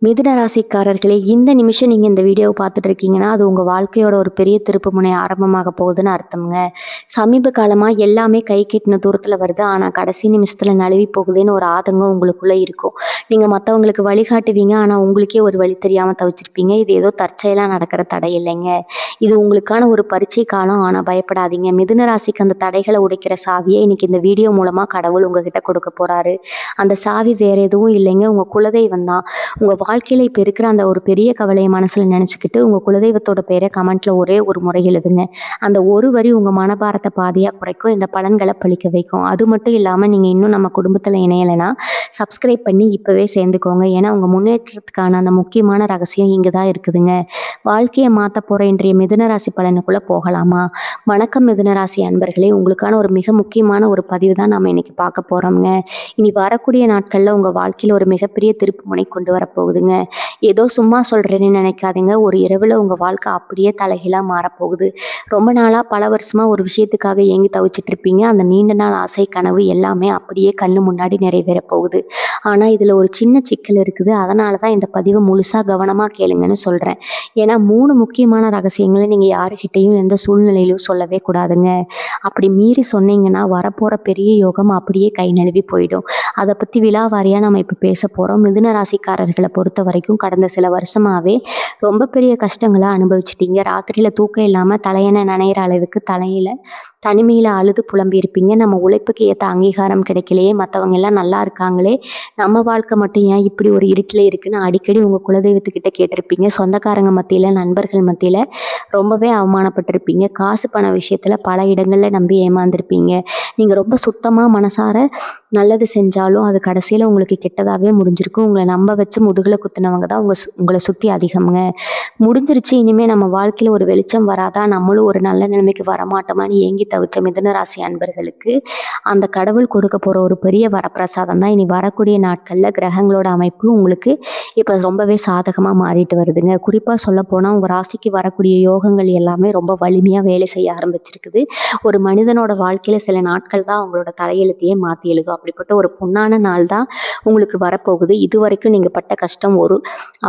மிதுன ராசிக்காரர்களே, இந்த நிமிஷம் நீங்க இந்த வீடியோவ பார்த்துட்டு இருக்கீங்கன்னா, அது உங்க வாழ்க்கையோட ஒரு பெரிய திருப்புமுனை ஆரம்பமாக போகுதுன்னு அர்த்தம்ங்க. சமீப காலமா எல்லாமே கை கெட்டின தூரத்துல வருது. ஆனா, கடைசி நிமிஷத்துல நழுவி போகுதேன்னு ஒரு ஆதங்கம் உங்களுக்குள்ள இருக்கும். நீங்க மத்தவங்களுக்கு வழிகாட்டுவீங்க. ஆனா, உங்களுக்கே ஒரு வழி தெரியாம தவிச்சிருப்பீங்க. இது ஏதோ தற்செயலா நடக்கிற தடை இல்லைங்க. இது உங்களுக்கான ஒரு பரீட்சை காலம். ஆனா பயப்படாதீங்க. மிதுன ராசிக்கு அந்த தடைகள உடைக்கிற சாவிய இன்னைக்கு இந்த வீடியோ மூலமா கடவுள் உங்ககிட்ட கொடுக்க போறாரு. அந்த சாவி வேற எதுவும் இல்லைங்க. உங்க குலதெய்வம் தான். உங்க வாழ்க்கையில இப்ப இருக்கிற அந்த ஒரு பெரிய கவலைய மனசுல நினைச்சுக்கிட்டு, உங்க குலதெய்வத்தோட பேர கமெண்ட்ல ஒரே ஒரு முறை எழுதுங்க. அந்த ஒரு வரி உங்க மனபாரத்த பாதியா குறைக்கும். இந்த பலன்கள பலிக்க வைக்கும். அது மட்டும் இல்லாம நீங்க இன்னும் நம்ம குடும்பத்துல இணையலைன்னா, சப்ஸ்கிரைப் பண்ணி இப்பவே சேர்ந்துக்கோங்க. ஏன்னா, உங்க முன்னேற்றத்துக்கான அந்த முக்கியமான ரகசியம் இங்க தான் இருக்குதுங்க. வாழ்க்கைய மாத்தப் போற இன்றைய மிதுன ராசி பலனுக்குள்ள போகலாமா? வணக்கம் மிதுன ராசி அன்பர்களே! உங்களுக்கான ஒரு மிக முக்கியமான ஒரு பதிவு தான் நாம இன்னைக்கு பார்க்க போறோம்ங்க. இனி வரக்கூடிய நாட்கள்ல உங்க வாழ்க்கையில ஒரு மிகப்பெரிய திருப்புமுனை கொண்டு வரப்போகுதுங்க. ஏதோ சும்மா சொல்றேன்னு நினைக்காதீங்க. ஒரு இரவுல உங்க வாழ்க்கை அப்படியே தலைகீழா மாறப்போகுது. ரொம்ப நாளா பல வருஷமா ஒரு விஷயத்துக்காக ஏங்கி தவிச்சிட்டு இருப்பீங்க. அந்த நீண்ட நாள் ஆசை, கனவு எல்லாமே அப்படியே கண்ணு முன்னாடி நிறைவேறப் போகுது. ஆனா இதுல ஒரு சின்ன சிக்கல் இருக்குது. அதனால தான் இந்த பதிவ முழுசா கவனமா கேளுங்கன்னு சொல்றேன். ஏன்னா 3 முக்கியமான ரகசியங்கள நீங்க யாருகிட்டயும் எந்த சூழ்நிலையிலும் சொல்லவே கூடாதுங்க. அப்படி மீறி சொன்னீங்கன்னா வரப்போற பெரிய யோகம் அப்படியே கை நழுவி போயிடும். அத பத்தி விலாவாரியா நம்ம இப்ப பேசப் போறோம். மிதுன ராசிக்காரர்கள பொறுத்தவரைக்கும் கடந்த சில வருஷமாவே ரொம்ப பெரிய கஷ்டங்கள அனுபவிச்சுட்டீங்க. ராத்திரியில தூக்கம் இல்லாம தலையணை நனையிற அளவுக்கு தலையில தனிமையில அழுது புலம்பியிருப்பீங்க. நம்ம உழைப்புக்கு ஏத்த அங்கீகாரம் கிடைக்கலையே, மத்தவங்க எல்லாம் நல்லா இருக்காங்களே, நம்ம வாழ்க்கை மட்டும் ஏன் இப்படி ஒரு இருட்டுல இருக்குன்னு அடிக்கடி உங்க குலதெய்வத்துக்கிட்ட கேட்டிருப்பீங்க. சொந்தக்காரங்க மத்தியில, நண்பர்கள் மத்தியில ரொம்பவே அவமானப்பட்டிருப்பீங்க. காசு பண விஷயத்துல பல இடங்கள்ல நம்பி ஏமாந்துருப்பீங்க. நீங்க ரொம்ப சுத்தமா மனசார நல்லது செஞ்சாலும் அது கடைசியில உங்களுக்கு கெட்டதாவே முடிஞ்சிருக்கும். உங்கள நம்ப வச்சு முதுகுல குத்துனவங்க தான் உங்கள சுத்தி அதிகம்ங்க. முடிஞ்சிருச்சு, இனிமே நம்ம வாழ்க்கையில ஒரு வெளிச்சம் வராதா? நம்மளும் ஒரு நல்ல நிலைமைக்கு வரமாட்டோமான்னு ஏங்கி தவிச்ச மிதுன ராசி அன்பர்களுக்கு, அந்த கடவுள் கொடுக்க போற ஒரு பெரிய வரப்பிரசாதம் தான் இனி வரக்கூடிய நாட்கள்ல கிரகங்களோட அமைப்பு உங்களுக்கு இப்ப ரொம்பவே சாதகமா மாறிட்டு வருதுங்க. குறிப்பா சொல்லப்போனா உங்க ராசிக்கு வரக்கூடிய யோகங்கள் எல்லாமே ரொம்ப வலிமையா வேலை செய்ய ஆரம்பிச்சிருக்குது. ஒரு மனிதனோட வாழ்க்கையில சில நாட்கள் தான் அவங்களோட தலையெழுத்தையே மாத்தி எழுதும். அப்படிப்பட்ட ஒரு பொன்னான நாள் தான் உங்களுக்கு வரப்போகுது. இதுவரைக்கும் நீங்க பட்ட கஷ்டம், ஒரு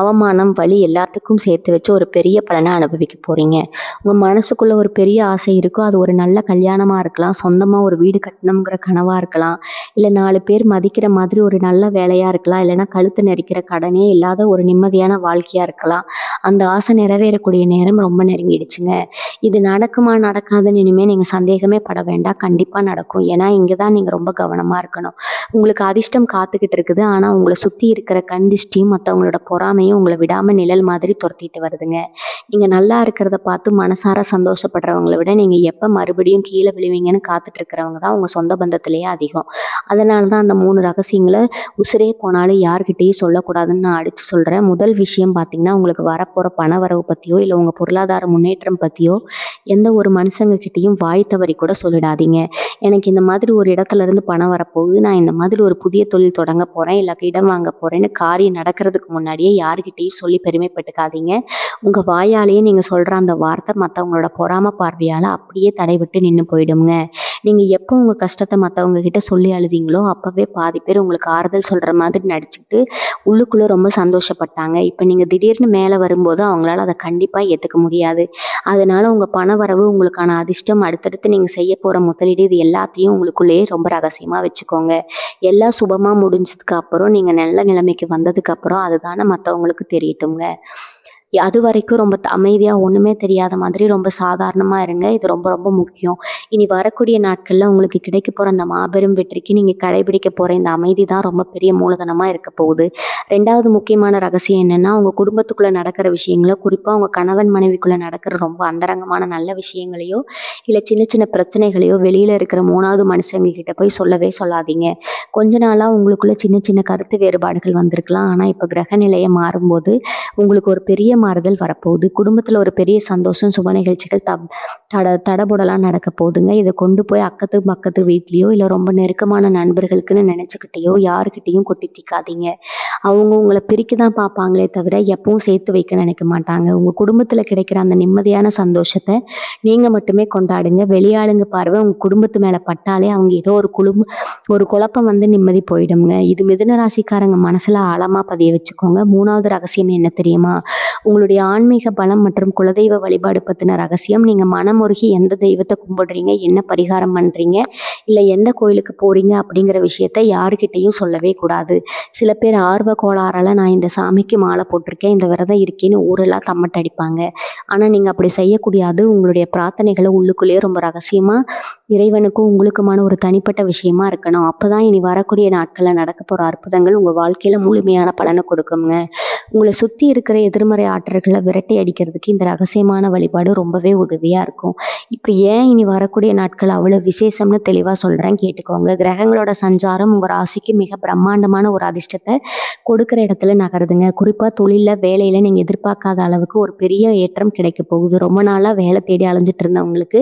அவமானம், வலி எல்லாத்துக்கும் சேர்த்து வச்சு ஒரு பெரிய பலனை அனுபவிக்க போறீங்க. உங்க மனசுக்குள்ள ஒரு பெரிய ஆசை இருக்கும். அது ஒரு நல்ல கல்யாணமா இருக்கலாம், சொந்தமா ஒரு வீடு கட்டணுங்கிற கனவா இருக்கலாம், இல்ல 4 பேர் மதிக்கிற மாதிரி ஒரு நல்ல வேலையா இருக்கலாம், இல்லைன்னா கழுத்து நெரிக்கிற கடனே இல்லாத ஒரு நிம்மதியான வாழ்க்கையா இருக்கலாம். அந்த ஆசை நிறைவேறக்கூடிய நேரம் ரொம்ப நெருங்கிடுச்சுங்க. இது நடக்குமா நடக்காதுன்னு இனிமே நீங்க சந்தேகமே பட வேண்டாம். கண்டிப்பா நடக்கும். ஏன்னா இங்க தான் நீங்க ரொம்ப கவனமா இருக்கணும். உங்களுக்கு அதிர்ஷ்டம் காத்துக்கிட்டு இருக்குது. ஆனா உங்கள சுத்தி இருக்கிற கண் திஷ்டியும் மத்தவங்களோட பொறாமையும் உங்கள விடாம நிழல் மாதிரி துரத்திட்டு வருதுங்க. நீங்க நல்லா இருக்கிறத பார்த்து மனசார சந்தோஷப்படுறவங்கள விட நீங்க எப்ப மறுபடியும் கீழ விழுவீங்கன்னு காத்துட்டு இருக்கிறவங்க தான் உங்க சொந்த பந்தத்திலேயே அதிகம். அதனால தான் அந்த 3 ரகசியங்கள உசிரே போனாலும் யார்கிட்டயும் சொல்லக்கூடாதுன்னு நான் அடிச்சு சொல்றேன். முதல் விஷயம் பார்த்தீங்கன்னா, உங்களுக்கு வரப்போற பண வரவு பத்தியோ, இல்ல உங்க பொருளாதார முன்னேற்றம் பத்தியோ எந்த ஒரு மனுஷங்க கிட்டயும் வாய் தவறி கூட சொல்லிடாதீங்க. எனக்கு இந்த மாதிரி ஒரு இடத்துல இருந்து பணம் வரப்போகுது, நான் இந்த மாதிரி ஒரு புதிய தொழில் தொடங்க போறேன், இல்ல இடம் வாங்க போறேன்னு காரியம் நடக்கிறதுக்கு முன்னாடியே யாருகிட்டயும் சொல்லி பெருமைப்பட்டுக்காதீங்க. உங்க வாயாலேயே நீங்க சொல்ற அந்த வார்த்தை மத்தவங்களோட பொறாம பார்வையால அப்படியே தடைபட்டு நின்னு போயிடுங்க. நீங்க எப்போ உங்க கஷ்டத்த மத்தவங்க கிட்ட சொல்லி அழுதீங்களோ, அப்பவே பாதி பேர் உங்களுக்கு ஆறுதல் சொல்ற மாதிரி நடிச்சுக்கிட்டு உள்ளுக்குள்ள ரொம்ப சந்தோஷப்பட்டாங்க. இப்ப நீங்க திடீர்னு மேல வரும்போது அவங்களால அத கண்டிப்பா ஏத்துக்க முடியாது. அதனால உங்க பணவரவு, உங்களுக்கான அதிர்ஷ்டம், அடுத்தடுத்து நீங்க செய்ய போற முதலீடு இது எல்லாத்தையும் உங்களுக்குள்ளேயே ரொம்ப ரகசியமா வச்சுக்கோங்க. எல்லாம் சுபமா முடிஞ்சதுக்கு அப்புறம், நீங்க நல்ல நிலைமைக்கு வந்ததுக்கு அப்புறம் அதுதானே மத்தவங்களுக்கு தெரியட்டுங்க. அதுவரைக்கும் ரொம்ப அமைதியா ஒண்ணுமே தெரியாத மாதிரி ரொம்ப சாதாரணமா இருங்க. இது ரொம்ப ரொம்ப முக்கியம். இனி வரக்கூடிய நாட்கள்ல உங்களுக்கு கிடைக்க போற அந்த மாபெரும் வெற்றிக்கு நீங்க கடைபிடிக்க போற இந்த அமைதி தான் ரொம்ப பெரிய மூலதனமா இருக்க போகுது. 2வது முக்கியமான ரகசியம் என்னன்னா, உங்க குடும்பத்துக்குள்ள நடக்கிற விஷயங்கள, குறிப்பா உங்க கணவன் மனைவிக்குள்ள நடக்கிற ரொம்ப அந்தரங்கமான நல்ல விஷயங்களையோ, இல்ல சின்ன சின்ன பிரச்சனைகளையோ வெளியில இருக்கிற 3வது மனுஷங்க கிட்ட போய் சொல்லவே சொல்லாதீங்க. கொஞ்ச நாளா உங்களுக்குள்ள சின்ன சின்ன கருத்து வேறுபாடுகள் வந்திருக்கலாம். ஆனா இப்ப கிரக நிலைய மாறும்போது உங்களுக்கு ஒரு பெரிய மாறுதல் வரப்போகுது. குடும்பத்துல ஒரு பெரிய சந்தோஷம், சுப நிகழ்ச்சிகள் தடபுடலா நடக்க போகுதுங்க. இத கொண்டு போய் அக்கத்து பக்கத்து வீட்லயோ, இல்ல ரொம்ப நெருக்கமான நண்பர்களுக்குன்னு நெனச்சுக்கிட்டயோ யார்கிட்டயும் கொட்டி தீக்காதீங்க. அவங்க உங்கள பிரிக்க தான் பார்ப்பாங்களே தவிர, எப்பவும் சேர்த்து வைக்க நினைக்க மாட்டாங்க. உங்க குடும்பத்துல கிடைக்கிற அந்த நிம்மதியான சந்தோஷத்த நீங்க மட்டுமே கொண்டாடுங்க. வெளியாளுங்க பார்வை உங்க குடும்பத்து மேல பட்டாலே, அவங்க ஏதோ ஒரு குழப்பம் வந்து நிம்மதி போயிடும்ங்க. இது மிதுன ராசிக்காரங்க மனசுல ஆழமா பதிய வச்சுக்கோங்க. 3வது ரகசியம் என்ன தெரியுமா? உங்களுடைய ஆன்மீக பலம் மற்றும் குலதெய்வ வழிபாடு பத்தின ரகசியம். நீங்க மனமுருகி எந்த தெய்வத்த கும்பிடுறீங்க, என்ன பரிகாரம் பண்றீங்க, இல்ல எந்த கோயிலுக்கு போறீங்க அப்படிங்கிற விஷயத்த யாருகிட்டயும் சொல்லவே கூடாது. சில பேர் ஆர்வ கோளாறால நான் இந்த சாமிக்கு மாலை போட்டிருக்கேன், இந்த விரதம் இருக்கேன்னு ஊரெல்லாம் தம்மட்ட அடிப்பாங்க. ஆனா நீங்க அப்படி செய்யக்கூடாது. உங்களுடைய பிரார்த்தனைகளை உள்ளுக்குள்ளேயே ரொம்ப ரகசியமா இறைவனுக்கும் உங்களுக்குமான ஒரு தனிப்பட்ட விஷயமா இருக்கணும். அப்பதான் இனி வரக்கூடிய நாட்கள்ல நடக்க போற அற்புதங்கள் உங்க வாழ்க்கையில முழுமையான பலனை கொடுக்குங்க. உங்களை சுத்தி இருக்கிற எதிர்மறை ஆற்றல்களை விரட்டி அடிக்கிறதுக்கு இந்த ரகசியமான வழிபாடு ரொம்பவே உதவியா இருக்கும். இப்ப ஏன் இனி வரக்கூடிய நாட்கள் அவ்வளவு விசேஷம்னு தெளிவா சொல்றேன், கேட்டுக்கோங்க. கிரகங்களோட சஞ்சாரம் உங்க ராசிக்கு மிக பிரம்மாண்டமான ஒரு அதிர்ஷ்டத்தை கொடுக்குற இடத்துல நகருதுங்க. குறிப்பா தொழில்ல, வேலையில நீங்க எதிர்பார்க்காத அளவுக்கு ஒரு பெரிய ஏற்றம் கிடைக்க போகுது. ரொம்ப நாளா வேலை தேடி அலைஞ்சிட்டு இருந்தவங்களுக்கு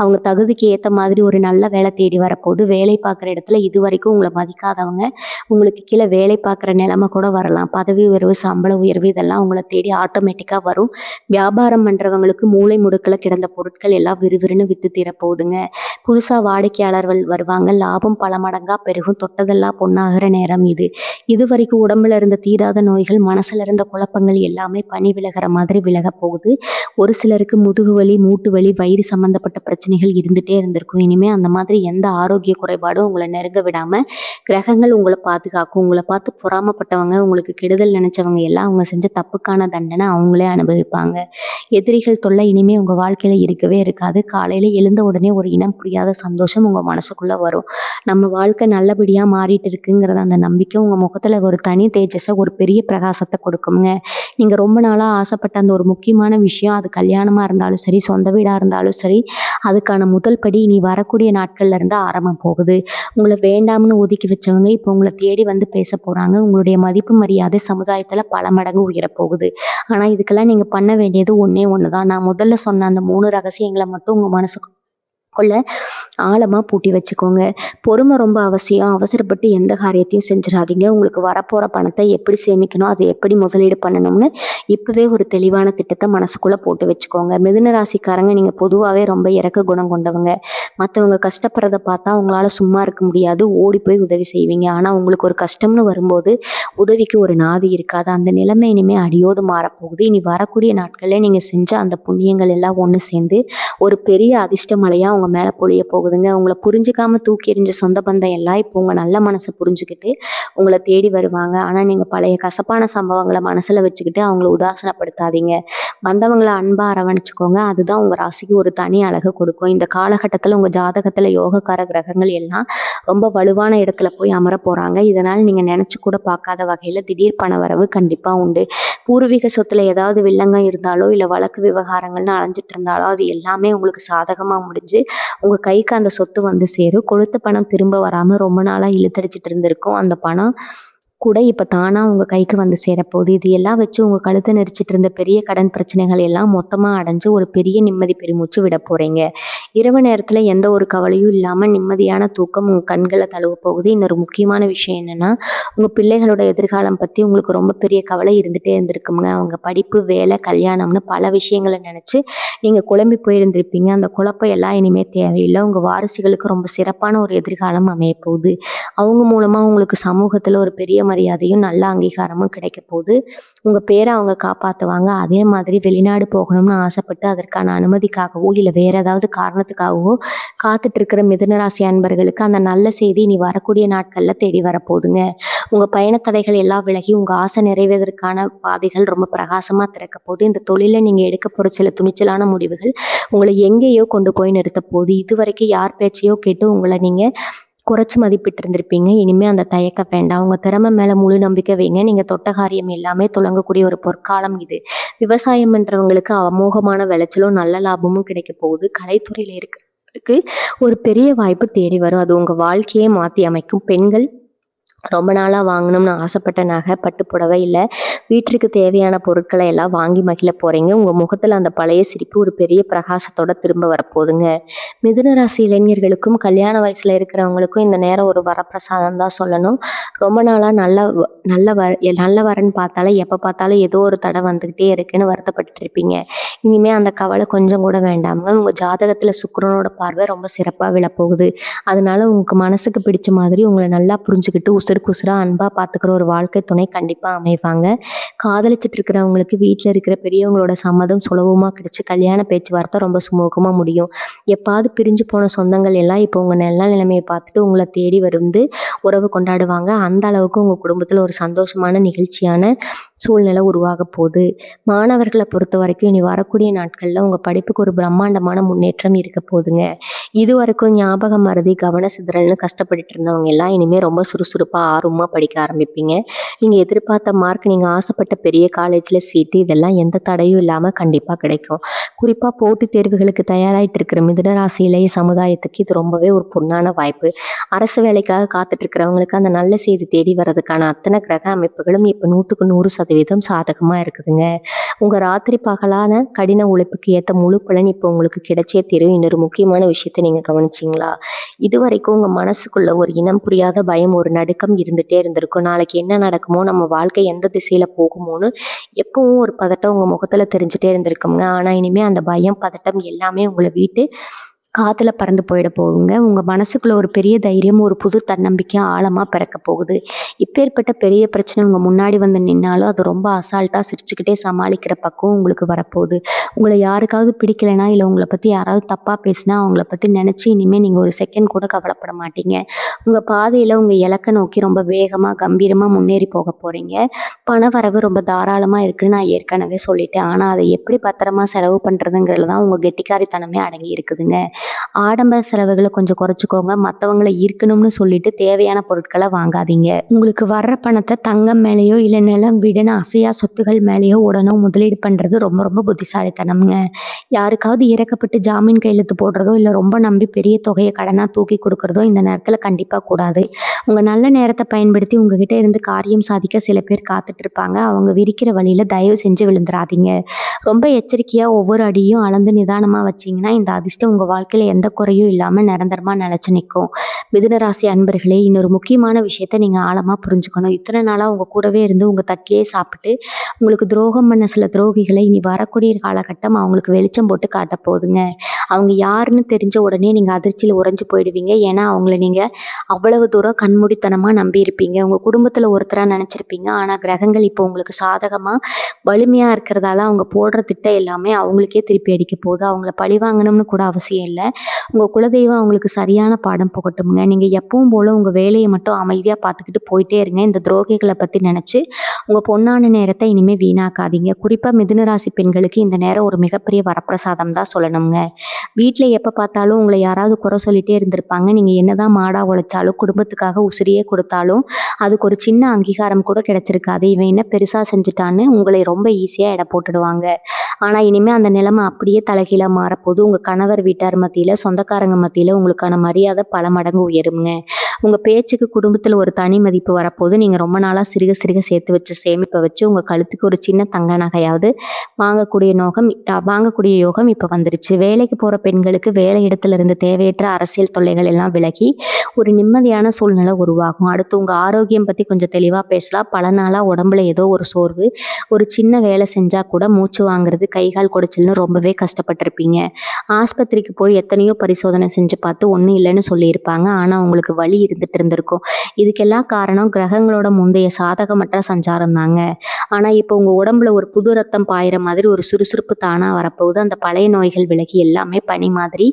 அவங்க தகுதிக்கு ஏத்த மாதிரி ஒரு நல்ல வேலை தேடி வரப்போகுது. வேலை பார்க்குற இடத்துல இதுவரைக்கும் உங்களை மதிக்காதவங்க உங்களுக்கு கீழே வேலை பார்க்குற நிலைமை கூட வரலாம். பதவி உயர்வு, சம்பள உயர்வு இதெல்லாம் உங்களை தேடி ஆட்டோமேட்டிக்காக வரும். வியாபாரம் பண்ணுறவங்களுக்கு மூளை முடுக்கில் கிடந்த பொருட்கள் எல்லாம் விறுவிறுன்னு விற்று தீரப்போகுதுங்க. புதுசாக வாடிக்கையாளர்கள் வருவாங்க. லாபம் பல மடங்காக பெருகும். தொட்டதெல்லாம் பொண்ணாகிற நேரம் இது. இது வரைக்கும் உடம்புல இருந்த தீராத நோய்கள், மனசுல இருந்த குழப்பங்கள் எல்லாமே பனி விலகிற மாதிரி விலக போகுது. ஒரு சிலருக்கு முதுகு வலி, மூட்டு வலி, வயிறு சம்பந்தப்பட்ட பிரச்சனைகள் இருந்துகிட்டே இருந்திருக்கும். இனிமேல் அந்த மாதிரி எந்த ஆரோக்கிய குறைபாடும் உங்களை நெருங்க விடாமல் கிரகங்கள் உங்களை பாதுகாக்கும். உங்களை பார்த்து பொறாமப்பட்டவங்க, உங்களுக்கு கெடுதல் நினைச்சவங்க எல்லாம் அவங்க செஞ்ச தப்புக்கான தண்டனை அவங்களே அனுபவிப்பாங்க. எதிரிகள் தொல்லை இனிமேல் உங்கள் வாழ்க்கையில் இருக்கவே இருக்காது. காலையில் எழுந்த உடனே ஒரு இனம் புரியாத சந்தோஷம் உங்கள் மனசுக்குள்ளே வரும். நம்ம வாழ்க்கை நல்லபடியாக மாறிட்டு இருக்குங்கிறத அந்த நம்பிக்கை உங்கள் முகத்தில் ஒரு தனி தேஜஸை, ஒரு பெரிய பிரகாசத்தை கொடுக்குங்க. நீங்கள் ரொம்ப நாளாக ஆசைப்பட்ட அந்த ஒரு முக்கியமான விஷயம், அது கல்யாணமாக இருந்தாலும் சரி, சொந்த வீடாக இருந்தாலும் சரி, அதுக்கான முதல் படி இனி வரக்கூடிய நாட்கள்ல இருந்து ஆரம்பம் போகுது. உங்களை வேண்டாம்னு ஒதுக்கி வச்சவங்க இப்போ உங்களை தேடி வந்து பேச போகிறாங்க. உங்களுடைய மதிப்பு மரியாதை சமுதாயத்தில் பல மடங்கு உயரப்போகுது. ஆனால் இதுக்கெல்லாம் நீங்கள் பண்ண வேண்டியது ஒன்றே ஒன்று தான். நான் முதல்ல சொன்ன அந்த 3 ரகசியங்களை மட்டும் உங்கள் மனசுக்குள்ள ஆழமாக பூட்டி வச்சுக்கோங்க. பொறுமை ரொம்ப அவசியம். அவசரப்பட்டு எந்த காரியத்தையும் செஞ்சிடாதீங்க. உங்களுக்கு வரப்போகிற பணத்தை எப்படி சேமிக்கணும், அதை எப்படி முதலீடு பண்ணணும்னு இப்போவே ஒரு தெளிவான திட்டத்தை மனசுக்குள்ளே போட்டு வச்சுக்கோங்க. மிதுன ராசிக்காரங்க நீங்கள் பொதுவாகவே ரொம்ப இறக்க குணம் கொண்டவங்க. மற்றவங்க கஷ்டப்படுறத பார்த்தா உங்களால் சும்மா இருக்க முடியாது, ஓடி போய் உதவி செய்வீங்க. ஆனால் உங்களுக்கு ஒரு கஷ்டம்னு வரும்போது உதவிக்கு ஒரு நாதி இருக்காது. அந்த நிலைமை இனிமேல் அடியோடு மாறப்போகுது. இனி வரக்கூடிய நாட்களில் நீங்கள் செஞ்ச அந்த புண்ணியங்கள் எல்லாம் ஒன்று சேர்ந்து ஒரு பெரிய அதிர்ஷ்ட மழையாக உங்கள் மேலே பொழிய போகுதுங்க. உங்களை புரிஞ்சுக்காம தூக்கி எறிஞ்ச சொந்த பந்தம் எல்லாம் இப்போ உங்கள் நல்ல மனசை புரிஞ்சுக்கிட்டு உங்களை தேடி வருவாங்க. ஆனால் நீங்கள் பழைய கசப்பான சம்பவங்களை மனசில் வச்சுக்கிட்டு அவங்கள உதாசனப்படுத்தாதீங்க. வந்தவங்களை அன்பாக அரவணைச்சிக்கோங்க. அதுதான் உங்கள் ராசிக்கு ஒரு தனி அழகு கொடுக்கும். இந்த காலகட்டத்தில் உங்கள் ஜாதகத்தில் யோகக்கார கிரகங்கள் எல்லாம் ரொம்ப வலுவான இடத்துல போய் அமர போகிறாங்க. இதனால் நீங்கள் நினச்சி கூட பார்க்காத வகையில் திடீர் பண வரவு கண்டிப்பாக உண்டு. பூர்வீக சொத்துல ஏதாவது வில்லங்கம் இருந்தாலோ, இல்லை வழக்கு விவகாரங்கள்னு அலைஞ்சிட்டு இருந்தாலோ, அது எல்லாமே உங்களுக்கு சாதகமாக முடிஞ்சு உங்கள் கைக்கு அந்த சொத்து வந்து சேரும். கொடுத்த பணம் திரும்ப வராமல் ரொம்ப நாளாக இழுத்தடிச்சிட்டு இருந்திருக்கும். அந்த பணம் கூட இப்போ தானாக உங்கள் கைக்கு வந்து சேரப்போகுது. இது எல்லாம் வச்சு உங்கள் கழுத்தை நெரிச்சிட்டு இருந்த பெரிய கடன் பிரச்சனைகள் எல்லாம் மொத்தமாக அடைஞ்சு ஒரு பெரிய நிம்மதி பெருமூச்சு விட போகிறீங்க. இரவு நேரத்தில் எந்த ஒரு கவலையும் இல்லாமல் நிம்மதியான தூக்கம் உங்கள் கண்களை தழுவ போகுது. இன்னொரு முக்கியமான விஷயம் என்னென்னா, உங்கள் பிள்ளைகளோட எதிர்காலம் பற்றி உங்களுக்கு ரொம்ப பெரிய கவலை இருந்துகிட்டே இருந்திருக்குங்க. அவங்க படிப்பு, வேலை, கல்யாணம்னு பல விஷயங்களை நினச்சி நீங்கள் குழம்பி போயிருந்திருப்பீங்க. அந்த குழப்பம் எல்லாம் இனிமேல் தேவையில்லை. உங்கள் வாரிசுகளுக்கு ரொம்ப சிறப்பான ஒரு எதிர்காலம் அமைய போகுது. அவங்க மூலமாக உங்களுக்கு சமூகத்தில் ஒரு பெரிய மரியாதையும் நல்ல அங்கீகாரமும் கிடைக்க போகுது. உங்கள் பேரை அவங்க காப்பாற்றுவாங்க. அதே மாதிரி வெளிநாடு போகணும்னு ஆசைப்பட்டு அதற்கான அனுமதிக்காகவோ, இல்லை வேற ஏதாவது காரணத்துக்காகவோ காத்துட்டு இருக்கிற மிதுனராசி அன்பர்களுக்கு அந்த நல்ல செய்தி இனி வரக்கூடிய நாட்களில் தேடி வரப்போகுதுங்க. உங்கள் பயணத்தடைகள் எல்லாம் விலகி உங்கள் ஆசை நிறைவேறதற்கான பாதைகள் ரொம்ப பிரகாசமாக திறக்க போகுது. இந்த தொழிலில் நீங்கள் எடுக்க போகிற சில துணிச்சலான முடிவுகள் உங்களை எங்கேயோ கொண்டு போய் நிறுத்த போகுது. இது வரைக்கும் யார் பேச்சையோ கேட்டு உங்களை நீங்கள் குறைச்சி மதிப்பிட்டு இருந்திருப்பீங்க. இனிமேல் அந்த தயக்கம் வேண்டாம். உங்கள் திறமை மேலே முழு நம்பிக்கை வைங்க. நீங்கள் தொட்ட காரியம் எல்லாமே துளங்கக்கூடிய ஒரு பொற்காலம் இது. விவசாயம் பண்ணுறவங்களுக்கு அமோகமான விளைச்சலும் நல்ல லாபமும் கிடைக்க போகுது. கலைத்துறையில் இருக்கிறதுக்கு ஒரு பெரிய வாய்ப்பு தேடி வரும். அது உங்கள் வாழ்க்கையே மாற்றி அமைக்கும். பெண்கள் ரொம்ப நாளாக வாங்கணும்னு ஆசைப்பட்ட நகை, பட்டு புடவை, இல்லை வீட்டிற்கு தேவையான பொருட்களை எல்லாம் வாங்கி மகிழ போறீங்க. உங்க முகத்துல அந்த பழைய சிரிப்பு ஒரு பெரிய பிரகாசத்தோட திரும்ப வரப்போகுதுங்க. மிதுன ராசி இளைஞர்களுக்கும் கல்யாண வயசுல இருக்கிறவங்களுக்கும் இந்த நேரம் ஒரு வரப்பிரசாதம் தான் சொல்லணும். ரொம்ப நாளா நல்ல வரன்னு பார்த்தாலே எப்ப பார்த்தாலும் ஏதோ ஒரு தடை வந்துகிட்டே இருக்குன்னு வருத்தப்பட்டுட்டு இருப்பீங்க. இனிமே அந்த கவலை கொஞ்சம் கூட வேண்டாமுங்க. உங்க ஜாதகத்துல சுக்கிரனோட பார்வை ரொம்ப சிறப்பா விழப்போகுது. அதனால உங்க மனசுக்கு பிடிச்ச மாதிரி உங்களை நல்லா புரிஞ்சுக்கிட்டு உசுருக்கு உசுரா அன்பா பார்த்துக்கிற ஒரு வாழ்க்கை துணை கண்டிப்பா அமைவாங்க. காதலிச்சிட்டு இருக்கிறவங்களுக்கு வீட்டில் இருக்கிற பெரியவங்களோட சம்மதம் சுலபமாக கிடைச்சி கல்யாண பேச்சுவார்த்தை ரொம்ப சுமூகமாக முடியும். எப்பாவது பிரிஞ்சு போன சொந்தங்கள் எல்லாம் இப்போ உங்கள் நல்ல நிலைமையை பார்த்துட்டு உங்களை தேடி வந்து உறவு கொண்டாடுவாங்க. அந்த அளவுக்கு உங்கள் குடும்பத்தில் ஒரு சந்தோஷமான நிகழ்ச்சியான சூழ்நிலை உருவாக போகுது. மாணவர்களை பொறுத்த வரைக்கும் இனி வரக்கூடிய நாட்களில் உங்கள் படிப்புக்கு ஒரு பிரம்மாண்டமான முன்னேற்றம் இருக்க போகுதுங்க. இது வரைக்கும் ஞாபகம் மறதி கவன சிதறல்னு கஷ்டப்பட்டுட்டு இருந்தவங்க எல்லாம் இனிமேல் ரொம்ப சுறுசுறுப்பாக ஆர்வமாக படிக்க ஆரம்பிப்பீங்க. நீங்கள் எதிர்பார்த்த மார்க், நீங்கள் ஆசைப்பட்ட பெரிய காலேஜில் சீட்டு, இதெல்லாம் எந்த தடையும் இல்லாமல் கண்டிப்பாக கிடைக்கும். குறிப்பாக போட்டித் தேர்வுகளுக்கு தயாராகிட்டு இருக்கிற மிதுனராசி இளைய சமுதாயத்துக்கு இது ரொம்பவே ஒரு பொன்னான வாய்ப்பு. அரசு வேலைக்காக காத்துட்டு இருக்கிறவங்களுக்கு அந்த நல்ல செய்தி தேடி வர்றதுக்கான அத்தனை கிரக அமைப்புகளும் இப்போ 100% சாதகமாக இருக்குதுங்க. உங்கள் ராத்திரி பகலான கடின உழைப்புக்கு ஏற்ற முழு பலன் இப்போ உங்களுக்கு கிடைச்சே தீரும். இன்னொரு முக்கியமான விஷயத்தை நீங்கள் கவனிச்சிங்களா? இது வரைக்கும் உங்கள் மனசுக்குள்ள ஒரு இனம் புரியாத பயம், ஒரு நடுக்கம் இருந்துகிட்டே இருந்திருக்கும். நாளைக்கு என்ன நடக்குமோ, நம்ம வாழ்க்கை எந்த திசையில் போகுமோன்னு எப்பவும் ஒரு பதட்டம் உங்கள் முகத்தில் தெரிஞ்சுட்டே இருந்திருக்குங்க. ஆனால் இனிமேல் அந்த பயம் பதட்டம் எல்லாமே உங்களை வீட்டு காத்துல பறந்து போயிட போகுங்க. உங்க மனசுக்குள்ள ஒரு பெரிய தைரியம், ஒரு புது தன்னம்பிக்கை ஆழமா பிறக்க போகுது. இப்பேற்பட்ட பெரிய பிரச்சனை உங்க முன்னாடி வந்து நின்னாலும் அது ரொம்ப அசால்ட்டா சிரிச்சுக்கிட்டே சமாளிக்கிற பக்குவம் உங்களுக்கு வரப்போகுது. உங்களை யாருக்காவது பிடிக்கலைன்னா, இல்லை உங்களை பத்தி யாராவது தப்பா பேசினா அவங்கள பத்தி நினைச்சு இனிமே நீங்க ஒரு செகண்ட் கூட கவலைப்பட மாட்டீங்க. உங்க பாதையில உங்க இலக்கை நோக்கி ரொம்ப வேகமா கம்பீரமா முன்னேறி போக போறீங்க. பண வரவு ரொம்ப தாராளமா இருக்குன்னு நான் ஏற்கனவே சொல்லிட்டேன். ஆனா அதை எப்படி பத்திரமா செலவு பண்றதுங்கிறதுல தான் உங்க கெட்டிக்காரித்தனமே அடங்கி இருக்குதுங்க. ஆடம்பர செலவுகளை கொஞ்சம் குறைச்சிக்கோங்க. மற்றவங்களை ஈர்க்கணும்னு சொல்லிட்டு தேவையான பொருட்களை வாங்காதீங்க. உங்களுக்கு வர்ற பணத்தை தங்கம் மேலேயோ இல்லை நிலம் வீடுன்னு அசையா சொத்துகள் மேலேயோ உடனே முதலீடு பண்ணுறது ரொம்ப ரொம்ப புத்திசாலித்தனம்ங்க. யாருக்காவது இறக்கப்பட்டு ஜாமீன் கையெழுத்து போடுறதோ இல்லை ரொம்ப நம்பி பெரிய தொகையை கடனாக தூக்கி கொடுக்குறதோ இந்த நேரத்தில் கண்டிப்பாக கூடாது. உங்கள் நல்ல நேரத்தை பயன்படுத்தி உங்ககிட்ட இருந்து காரியம் சாதிக்க சில பேர் காத்துட்டு இருப்பாங்க. அவங்க விரிக்கிற வழியில் தயவு செஞ்சு விழுந்துடாதீங்க. ரொம்ப எச்சரிக்கையாக ஒவ்வொரு அடியும் அளந்து நிதானமாக வச்சிங்கன்னா இந்த அதிர்ஷ்டம் உங்கள் வாழ்க்கையில் எந்த குறையும் இல்லாமல் நிரந்தரமாக நிலச்சி நிற்கும். மிதுனராசி அன்பர்களே, இன்னொரு முக்கியமான விஷயத்த நீங்கள் ஆழமாக புரிஞ்சுக்கணும். இத்தனை நாளாக உங்கள் கூடவே இருந்து உங்கள் தட்டிலே சாப்பிட்டு உங்களுக்கு துரோகம் பண்ண சில துரோகிகளை இனி வரக்கூடிய காலகட்டம் அவங்களுக்கு வெளிச்சம் போட்டு காட்ட போகுதுங்க. அவங்க யாருன்னு தெரிஞ்ச உடனே நீங்கள் அதிர்ச்சியில் உறைஞ்சு போயிடுவீங்க. ஏன்னா அவங்கள நீங்கள் அவ்வளவு தூரம் கண்மூடித்தனமாக நம்பியிருப்பீங்க. உங்கள் குடும்பத்தில் ஒருத்தராக நினச்சிருப்பீங்க. ஆனால் கிரகங்கள் இப்போ உங்களுக்கு சாதகமாக வலிமையாக இருக்கிறதால அவங்க போடுற திட்டம் எல்லாமே அவங்களுக்கே திருப்பி அடிக்க போகுது. அவங்கள பழி வாங்கணும்னு கூட அவசியம் இல்லை. உங்கள் குலதெய்வம் அவங்களுக்கு சரியான பாடம் புகட்டுங்க. நீங்கள் எப்பவும் போல் உங்கள் வேலையை மட்டும் அமைதியாக பார்த்துக்கிட்டு போயிட்டே இருங்க. இந்த துரோகிகளை பற்றி நினச்சி உங்கள் பொன்னான நேரத்தை இனிமேல் வீணாக்காதீங்க. குறிப்பாக மிதுனராசி பெண்களுக்கு இந்த நேரம் ஒரு மிகப்பெரிய வரப்பிரசாதம் தான் சொல்லணுங்க. வீட்டில் எப்போ பார்த்தாலும் உங்களை யாராவது குறை சொல்லிகிட்டே இருந்திருப்பாங்க. நீங்கள் என்னதான் மாடா உழைச்சாலும் குடும்பத்துக்காக உசிரியே கொடுத்தாலும் அதுக்கு ஒரு சின்ன அங்கீகாரம் கூட கிடைச்சிருக்காது. இவன் என்ன பெருசாக செஞ்சுட்டான்னு உங்களை ரொம்ப ஈஸியாக எடை போட்டுடுவாங்க. ஆனால் இனிமேல் அந்த நிலைமை அப்படியே தலைகீழாக மாறப்போது. உங்கள் கணவர் வீட்டார் மத்தியில், சொந்தக்காரங்க மத்தியில் உங்களுக்கான மரியாதை பல மடங்கு உயருங்க. உங்கள் பேச்சுக்கு குடும்பத்தில் ஒரு தனி மதிப்பு வரப்போது. நீங்கள் ரொம்ப நாளாக சிறுக சிறுக சேர்த்து வச்ச சேமிப்பை வச்சு உங்கள் கழுத்துக்கு ஒரு சின்ன தங்க நகையாவது வாங்கக்கூடிய யோகம் இப்போ வந்துருச்சு. வேலைக்கு போகிற பெண்களுக்கு வேலை இடத்துல இருந்து தேவையற்ற அரசியல் தொல்லைகள் எல்லாம் விலகி ஒரு நிம்மதியான சூழ்நிலை உருவாகும். அடுத்து உங்கள் ஆரோக்கியம் பற்றி கொஞ்சம் தெளிவாக பேசலாம். பல நாளாக உடம்புல ஏதோ ஒரு சோர்வு, ஒரு சின்ன வேலை செஞ்சால் கூட மூச்சு வாங்குறது, கைகால் குடைச்சல்னு ரொம்பவே கஷ்டப்பட்டிருப்பீங்க. ஆஸ்பத்திரிக்கு போய் எத்தனையோ பரிசோதனை செஞ்சு பார்த்து ஒன்றும் இல்லைன்னு சொல்லியிருப்பாங்க. ஆனால் உங்களுக்கு வலி இருந்துட்டு இருந்திருக்கும். இதுக்கெல்லாம் காரணம் கிரகங்களோட முந்தைய சாதகமற்ற சஞ்சாரம் தாங்க. ஆனால் இப்போ உங்கள் உடம்புல ஒரு புது ரத்தம் பாயிற மாதிரி ஒரு சுறுசுறுப்பு தானாக வரப்போகுது. அந்த பழைய நோய்கள் விலகி எல்லாமே பனி மாதிரி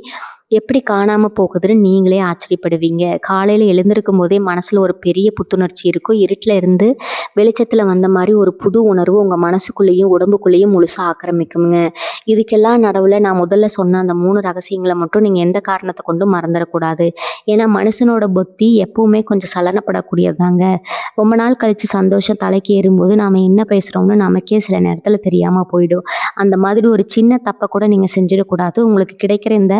எப்படி காணாமல் போகுதுன்னு நீங்களே ஆச்சரியப்படுவீங்க. காலையில் எழுந்திருக்கும் போதே மனசில் ஒரு பெரிய புத்துணர்ச்சி இருக்கும். இருட்டில் இருந்து வெளிச்சத்தில் வந்த மாதிரி ஒரு புது உணர்வு உங்கள் மனசுக்குள்ளேயும் உடம்புக்குள்ளேயும் முழுசாக ஆக்கிரமிக்குங்க. இதுக்கெல்லாம் நடுவில் நான் முதல்ல சொன்ன அந்த 3 ரகசியங்களை மட்டும் நீங்கள் எந்த காரணத்தை கொண்டும் மறந்துடக்கூடாது. ஏன்னா மனுஷனோட புத்தி எப்பவுமே கொஞ்சம் சலனப்படக்கூடியதாங்க. ரொம்ப நாள் கழித்து சந்தோஷம் தலைக்கு ஏறும்போது நாம் என்ன பேசுகிறோம்னு நமக்கே சில நேரத்தில் தெரியாமல் போயிடும். அந்த மாதிரி ஒரு சின்ன தப்பை கூட நீங்கள் செஞ்சிடக்கூடாது. உங்களுக்கு கிடைக்கிற இந்த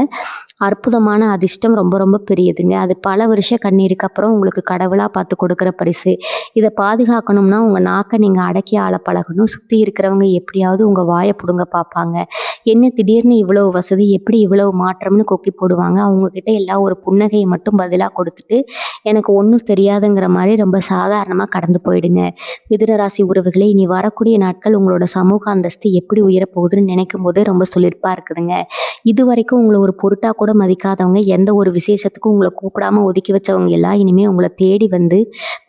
அற்புதமான அதிர்ஷ்டம் ரொம்ப ரொம்ப பெரியதுங்க. அது பல வருஷ கண்ணீருக்கு அப்புறம் உங்களுக்கு கடவுளா பார்த்து கொடுக்குற பரிசு. இத பாதுகாக்கணும்னா உங்க நாக்க நீங்க அடக்கி ஆள பழகணும். சுத்தி இருக்கிறவங்க எப்படியாவது உங்க வாய புடுங்க பார்ப்பாங்க. என்ன திடீர்னு இவ்வளவு வசதி, எப்படி இவ்வளவு மாற்றம்னு கொக்கி போடுவாங்க. அவங்க கிட்ட எல்லாம் ஒரு புன்னகைய மட்டும் பதிலா கொடுத்துட்டு, எனக்கு ஒண்ணும் தெரியாதுங்கிற மாரி ரொம்ப சாதாரணமா கடந்து போயிடுங்க. மிதுன ராசி உறவுகளே, இனி வரக்கூடிய நாட்கள் உங்களோட சமூக அந்தஸ்து எப்படி உயரப்போகுதுன்னு நினைக்கும்போதே ரொம்ப சிலிர்ப்பா இருக்குதுங்க. இதுவரைக்கும் உங்கள ஒரு பொருட்டா கூட மதிக்காதவங்க, எந்த ஒரு விசேஷத்துக்கும் உங்கள கூப்பிடாம ஒதுக்கி வச்சவங்க எல்லாம் இனிமே உங்கள தேடி வந்து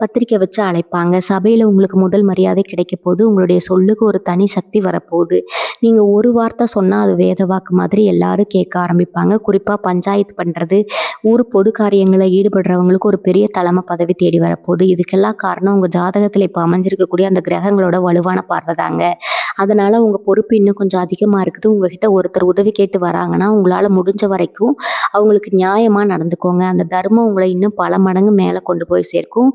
பத்திரிக்கை வச்சு அழைப்பாங்க. சபையில உங்களுக்கு முதல் மரியாதை கிடைக்கப் போகுது. உங்களுடைய சொல்லுக்கு ஒரு தனி சக்தி வரப்போகுது. நீங்க ஒரு வார்த்தை சொன்னா அது வேத வாக்கு மாதிரி எல்லாரும் கேட்க ஆரம்பிப்பாங்க. குறிப்பா பஞ்சாயத்து பண்றது, ஊர் பொது காரியங்கள்ல ஈடுபடுறவங்களுக்கு ஒரு பெரிய தலைமை பதவி தேடி வரப்போகுது. இதுக்கெல்லாம் காரணம் உங்க ஜாதகத்துல இப்ப அமைஞ்சிருக்கக்கூடிய அந்த கிரகங்களோட வலுவான பார்வை தாங்க. அதனால உங்க பொறுப்பு இன்னும் கொஞ்சம் அதிகமா இருக்குது. உங்ககிட்ட ஒருத்தர் உதவி கேட்டு வராங்கன்னா, உங்களால முடிஞ்ச வரைக்கும் அவங்களுக்கு நியாயமா நடந்துக்கோங்க. அந்த தர்மம் உங்கள இன்னும் பல மடங்கு மேல கொண்டு போய் சேர்க்கும்.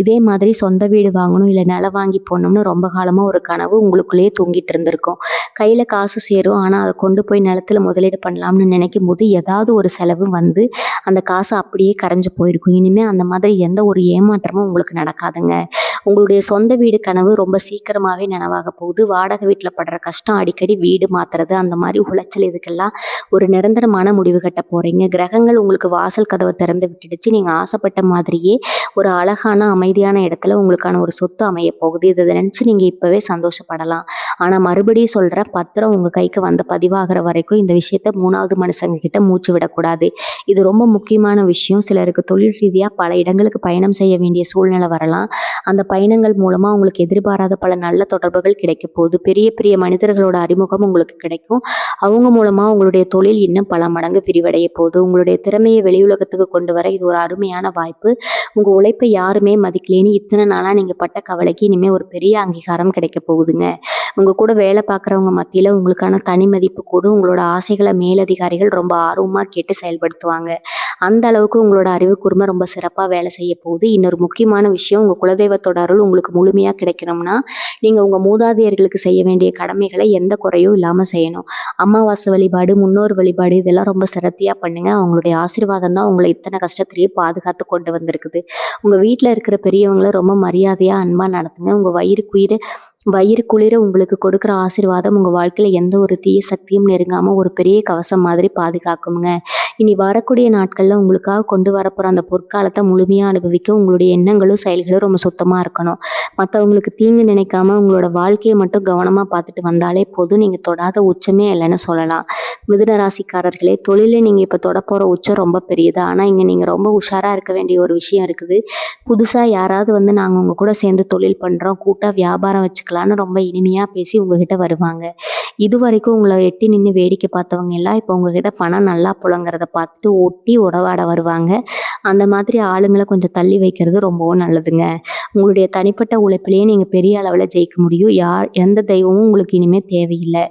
இதே மாதிரி சொந்த வீடு வாங்கணும், இல்ல நிலம் வாங்கி போடணும்னு ரொம்ப காலமா ஒரு கனவு உங்களுக்குள்ளேயே தூங்கிட்டு இருந்திருக்கும். கையில காசு சேரும். ஆனா அத கொண்டு போய் நிலத்துல முதலீடு பண்ணலாம்னு நினைக்கும்போது, ஏதாவது ஒரு செலவு வந்து அந்த காசு அப்படியே கரைஞ்சு போயிருக்கும். இனிமே அந்த மாதிரி எந்த ஒரு ஏமாற்றமும் உங்களுக்கு நடக்காதுங்க. உங்களுடைய சொந்த வீடு கனவு ரொம்ப சீக்கிரமாவே நனவாக போகுது. வாடகை வீட்ல படுற கஷ்டம், அடிக்கடி வீடு மாத்துறது, அந்த மாதிரி உளைச்சல் இதுக்கெல்லாம் ஒரு நிரந்தரமான முடிவு கட்ட போறீங்க. கிரகங்கள் உங்களுக்கு வாசல் கதவை திறந்து விட்டுடுச்சு. நீங்க ஆசைப்பட்ட மாதிரியே ஒரு அழகான அமைதியான இடத்துல உங்களுக்கான ஒரு சொத்து அமைய போகுது. இதை நினைச்சு நீங்க இப்பவே சந்தோஷப்படலாம். ஆனா மறுபடியும் சொல்றேன், பத்திரம் உங்க கைக்கு வந்து பதிவாகிற வரைக்கும் இந்த விஷயத்த 3வது மனுஷங்க கிட்ட மூச்சு விடக்கூடாது. இது ரொம்ப முக்கியமான விஷயம். சிலருக்கு தொழில் ரீதியா பல இடங்களுக்கு பயணம் செய்ய வேண்டிய சூழ்நிலை வரலாம். அந்த பயணங்கள் மூலமா உங்களுக்கு எதிர்பாராத பல நல்ல தொடர்புகள் கிடைக்க போகுது. பெரிய பெரிய மனிதர்களோட அறிமுகம் உங்களுக்கு கிடைக்கும். அவங்க மூலமா உங்களுடைய தொழில் இன்னும் பல மடங்கு விரிவடைய போகுது. உங்களுடைய திறமையை வெளி உலகத்துக்கு கொண்டு வர இது ஒரு அருமையான வாய்ப்பு. உங்க உழைப்பை யாருமே மதிக்கலேன்னு இத்தனை நாளா நீங்க பட்ட கவலைக்கு இனிமே ஒரு பெரிய அங்கீகாரம் கிடைக்க போகுதுங்க. உங்க கூட வேலை பார்க்குறவங்க மத்தியில உங்களுக்கான தனி மதிப்பு கூடும். உங்களோட ஆசைகளை மேலதிகாரிகள் ரொம்ப ஆர்வமா கேட்டு செயல்படுத்துவாங்க. அந்த அளவுக்கு உங்களோட அறிவு கூர்மை ரொம்ப சிறப்பா வேலை செய்ய போகுது. இன்னொரு முக்கியமான விஷயம், உங்க குலதெய்வத்தோட அருள் உங்களுக்கு முழுமையா கிடைக்கணும்னா, நீங்க உங்க மூதாதையர்களுக்கு செய்ய வேண்டிய கடமைகளை எந்த குறையும் இல்லாம செய்யணும். அமாவாசை வழிபாடு, முன்னோர் வழிபாடு இதெல்லாம் ரொம்ப சிரத்தையா பண்ணுங்க. அவங்களுடைய ஆசீர்வாதம் தான் உங்களை இத்தனை கஷ்டத்திலேயே பாதுகாத்து கொண்டு வந்திருக்குது. உங்க வீட்ல இருக்கிற பெரியவங்கள ரொம்ப மரியாதையா, அன்பா நடத்துங்க. உங்க வயிறு குளிர உங்களுக்கு கொடுக்குற ஆசீர்வாதம் உங்க வாழ்க்கையில எந்த ஒரு தீய சக்தியும் நெருங்காம ஒரு பெரிய கவசம் மாதிரி பாதுகாக்குங்க. இனி வரக்கூடிய நாட்கள்ல உங்களுக்காக கொண்டு வரப்போற அந்த பொற்காலத்தை முழுமையா அனுபவிக்க உங்களுடைய எண்ணங்களும் செயல்களும் ரொம்ப சுத்தமா இருக்கணும். மற்றவங்களுக்கு தீங்கு நினைக்காம உங்களோட வாழ்க்கையை மட்டும் கவனமா பார்த்துட்டு வந்தாலே போதும். நீங்க தொடாத உச்சமே இல்லைன்னு சொல்லலாம். மிதுன ராசிக்காரர்களே, தொழில நீங்க இப்ப தொட போற உச்சம் ரொம்ப பெரியது. ஆனா இங்க நீங்க ரொம்ப உஷாரா இருக்க வேண்டிய ஒரு விஷயம் இருக்குது. புதுசா யாராவது வந்து நாங்க உங்க கூட சேர்ந்து தொழில் பண்றோம், கூட்டா வியாபாரம் வச்சுக்கலான்னு ரொம்ப இனிமையா பேசி உங்ககிட்ட வருவாங்க. இதுவரைக்கும் உங்களை எட்டி நின்று வேடிக்கை பார்த்தவங்க எல்லாம் இப்போ உங்ககிட்ட பணம் நல்லா புழங்குறத பார்த்துட்டு ஒட்டி உறவாட வருவாங்க. அந்த மாதிரி ஆளுங்களை கொஞ்சம் தள்ளி வைக்கிறது ரொம்பவும் நல்லதுங்க. உங்களுடைய தனிப்பட்ட உழைப்பிலேயே நீங்கள் பெரிய அளவில் ஜெயிக்க முடியும். எந்த தெய்வமும் உங்களுக்கு இனிமேல் தேவையில்லை.